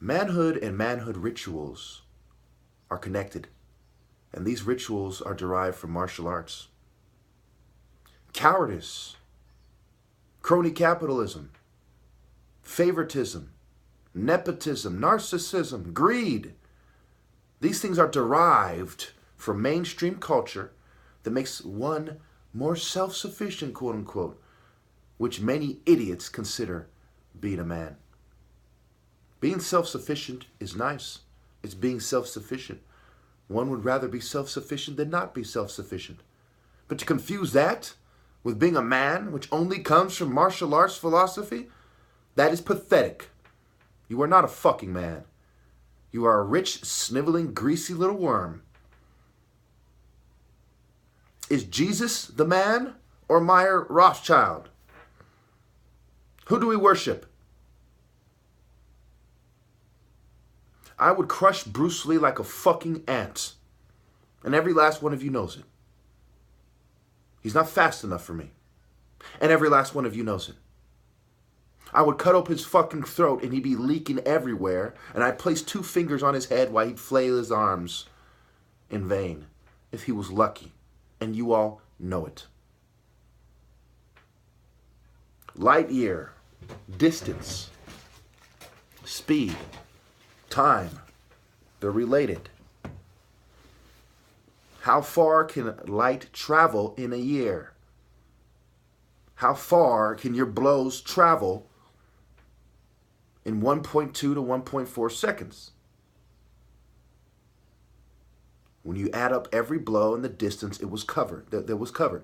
Manhood and manhood rituals are connected, and these rituals are derived from martial arts. Cowardice, crony capitalism, favoritism, nepotism, narcissism, greed. These things are derived from mainstream culture that makes one more self-sufficient, quote unquote, which many idiots consider being a man. Being self-sufficient is nice. It's being self-sufficient. One would rather be self-sufficient than not be self-sufficient. But to confuse that with being a man, which only comes from martial arts philosophy, that is pathetic. You are not a fucking man. You are a rich, sniveling, greasy little worm. Is Jesus the man or Meyer Rothschild? Who do we worship? I would crush Bruce Lee like a fucking ant. And every last one of you knows it. He's not fast enough for me. And every last one of you knows it. I would cut open his fucking throat and he'd be leaking everywhere. And I'd place 2 fingers on his head while he'd flail his arms in vain. If he was lucky. And you all know it. Light year, distance, speed, time, they're related. How far can light travel in a year? How far can your blows travel in 1.2 to 1.4 seconds? When you add up every blow and the distance, it was covered. That was covered.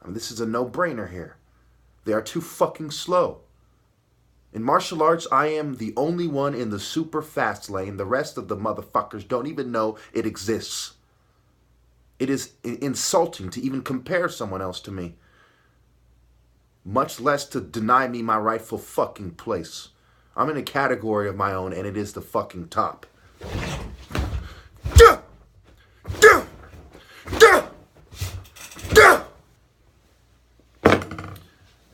I mean, this is a no-brainer here. They are too fucking slow. In martial arts, I am the only one in the super fast lane. The rest of the motherfuckers don't even know it exists. It is insulting to even compare someone else to me. Much less to deny me my rightful fucking place. I'm in a category of my own, and it is the fucking top.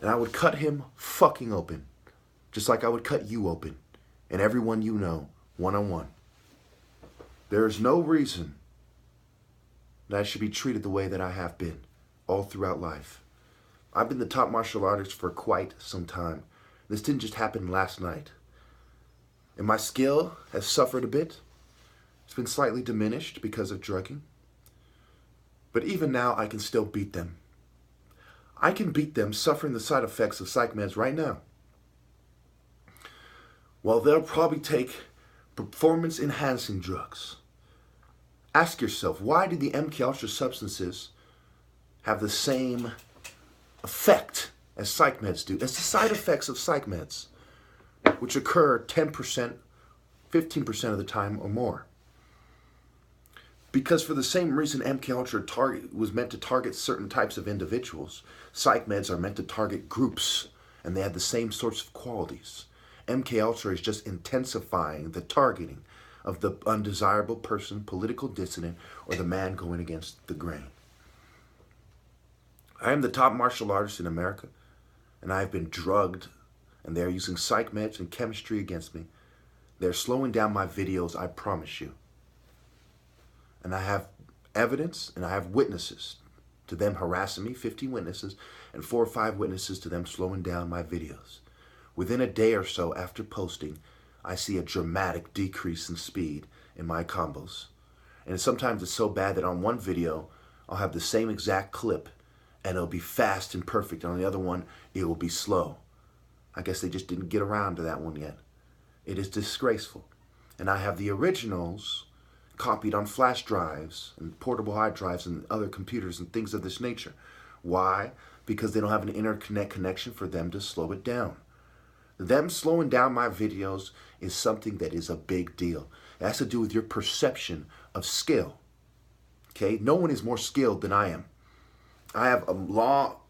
And I would cut him fucking open. Just like I would cut you open. And everyone you know, one-on-one. There is no reason that I should be treated the way that I have been all throughout life. I've been the top martial artist for quite some time. This didn't just happen last night. And my skill has suffered a bit. It's been slightly diminished because of drugging. But even now, I can still beat them. I can beat them suffering the side effects of psych meds right now. Well, they'll probably take performance-enhancing drugs. Ask yourself, why did the MK Ultra substances have the same effect as psych meds do? It's the side effects of psych meds, which occur 10%, 15% of the time or more. Because for the same reason MK Ultra was meant to target certain types of individuals, psych meds are meant to target groups, and they have the same sorts of qualities. MK Ultra is just intensifying the targeting of the undesirable person, political dissident, or the man going against the grain. I am the top martial artist in America, and I have been drugged, and they're using psych meds and chemistry against me. They're slowing down my videos, I promise you. And I have evidence, and I have witnesses to them harassing me, 15 witnesses, and 4 or 5 witnesses to them slowing down my videos. Within a day or so after posting, I see a dramatic decrease in speed in my combos. And sometimes it's so bad that on one video, I'll have the same exact clip, and it'll be fast and perfect. And on the other one, it will be slow. I guess they just didn't get around to that one yet. It is disgraceful. And I have the originals copied on flash drives and portable hard drives and other computers and things of this nature. Why? Because they don't have an internet connection for them to slow it down. Them slowing down my videos is something that is a big deal. It has to do with your perception of skill. Okay? No one is more skilled than I am. I have a lot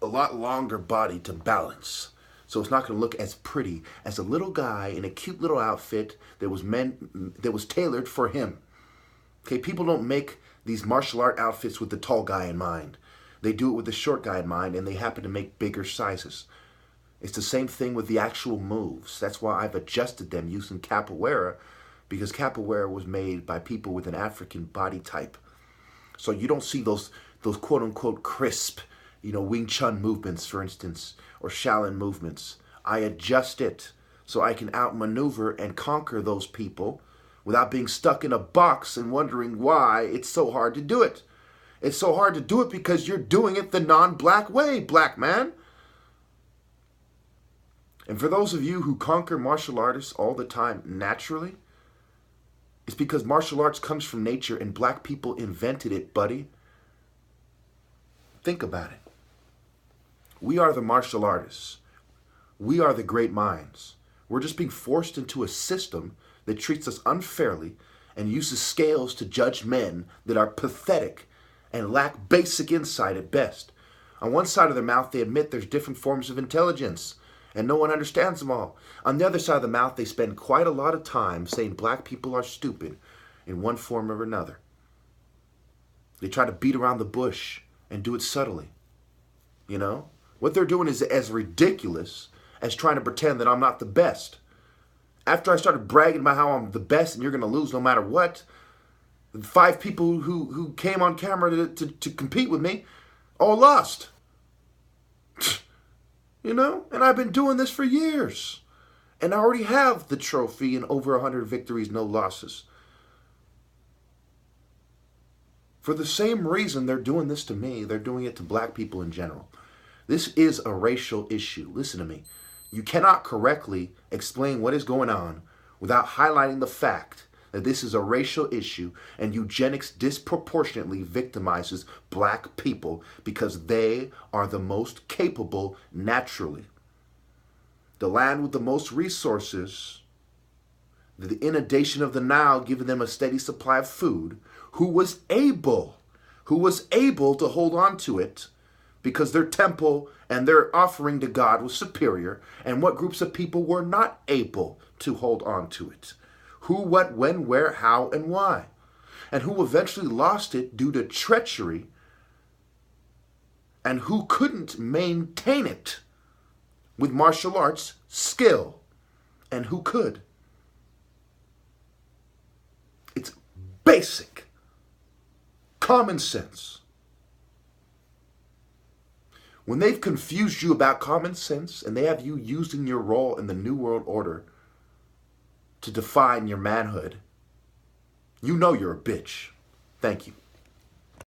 longer body to balance. So it's not going to look as pretty as a little guy in a cute little outfit that was tailored for him. Okay, people don't make these martial art outfits with the tall guy in mind. They do it with the short guy in mind, and they happen to make bigger sizes. It's the same thing with the actual moves. That's why I've adjusted them using capoeira, because capoeira was made by people with an African body type. So you don't see those quote unquote crisp, Wing Chun movements, for instance, or Shaolin movements. I adjust it so I can outmaneuver and conquer those people without being stuck in a box and wondering why it's so hard to do it. It's so hard to do it because you're doing it the non-black way, black man. And for those of you who conquer martial artists all the time naturally, it's because martial arts comes from nature and black people invented it, buddy. Think about it. We are the martial artists. We are the great minds. We're just being forced into a system that treats us unfairly and uses scales to judge men that are pathetic and lack basic insight at best. On one side of their mouth, they admit there's different forms of intelligence, and no one understands them all. On the other side of the mouth, they spend quite a lot of time saying black people are stupid in one form or another. They try to beat around the bush and do it subtly. What they're doing is as ridiculous as trying to pretend that I'm not the best. After I started bragging about how I'm the best and you're going to lose no matter what, 5 people who came on camera to compete with me all lost. And I've been doing this for years. And I already have the trophy and over 100 victories, no losses. For the same reason they're doing this to me, they're doing it to black people in general. This is a racial issue. Listen to me. You cannot correctly explain what is going on without highlighting the fact that this is a racial issue and eugenics disproportionately victimizes black people because they are the most capable naturally. The land with the most resources, the inundation of the Nile giving them a steady supply of food, who was able to hold on to it because their temple and their offering to God was superior, and what groups of people were not able to hold on to it. Who, what, when, where, how, and why. And who eventually lost it due to treachery, and who couldn't maintain it with martial arts skill, and who could. It's basic common sense. When they've confused you about common sense and they have you using your role in the New World Order to define your manhood, you know you're a bitch. Thank you.